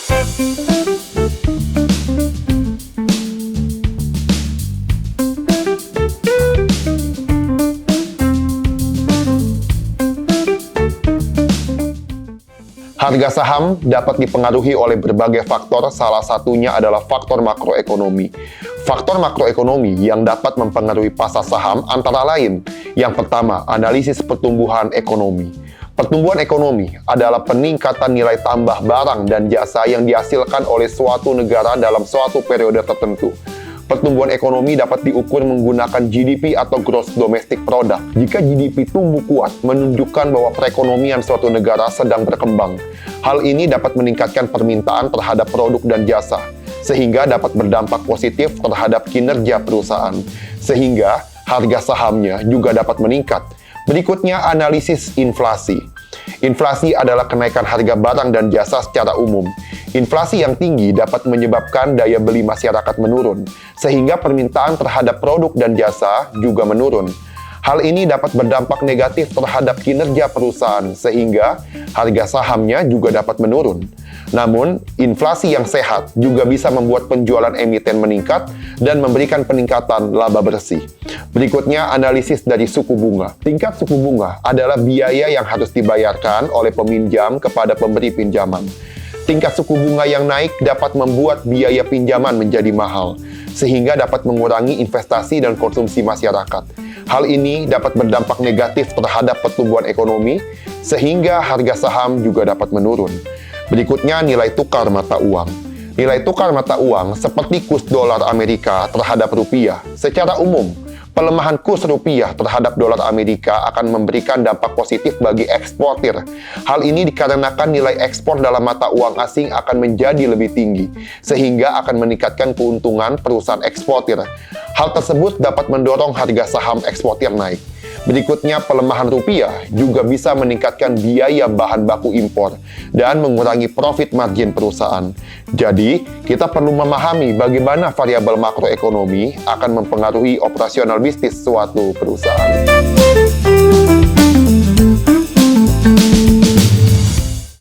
Harga saham dapat dipengaruhi oleh berbagai faktor, salah satunya adalah faktor makroekonomi. Faktor makroekonomi yang dapat mempengaruhi pasar saham antara lain. Yang pertama, analisis pertumbuhan ekonomi. Pertumbuhan ekonomi adalah peningkatan nilai tambah barang dan jasa yang dihasilkan oleh suatu negara dalam suatu periode tertentu. Pertumbuhan ekonomi dapat diukur menggunakan GDP atau Gross Domestic Product. Jika GDP tumbuh kuat, menunjukkan bahwa perekonomian suatu negara sedang berkembang. Hal ini dapat meningkatkan permintaan terhadap produk dan jasa, sehingga dapat berdampak positif terhadap kinerja perusahaan, sehingga harga sahamnya juga dapat meningkat. Berikutnya, analisis inflasi. Inflasi adalah kenaikan harga barang dan jasa secara umum. Inflasi yang tinggi dapat menyebabkan daya beli masyarakat menurun, sehingga permintaan terhadap produk dan jasa juga menurun. Hal ini dapat berdampak negatif terhadap kinerja perusahaan, sehingga harga sahamnya juga dapat menurun. Namun, inflasi yang sehat juga bisa membuat penjualan emiten meningkat dan memberikan peningkatan laba bersih. Berikutnya, analisis dari suku bunga. Tingkat suku bunga adalah biaya yang harus dibayarkan oleh peminjam kepada pemberi pinjaman. Tingkat suku bunga yang naik dapat membuat biaya pinjaman menjadi mahal, sehingga dapat mengurangi investasi dan konsumsi masyarakat. Hal ini dapat berdampak negatif terhadap pertumbuhan ekonomi, sehingga harga saham juga dapat menurun. Berikutnya, nilai tukar mata uang. Nilai tukar mata uang seperti kurs dolar Amerika terhadap rupiah. Secara umum, pelemahan kurs rupiah terhadap dolar Amerika akan memberikan dampak positif bagi eksportir. Hal ini dikarenakan nilai ekspor dalam mata uang asing akan menjadi lebih tinggi, sehingga akan meningkatkan keuntungan perusahaan eksportir. Hal tersebut dapat mendorong harga saham eksportir naik. Berikutnya, pelemahan rupiah juga bisa meningkatkan biaya bahan baku impor dan mengurangi profit margin perusahaan. Jadi, kita perlu memahami bagaimana variabel makroekonomi akan mempengaruhi operasional bisnis suatu perusahaan.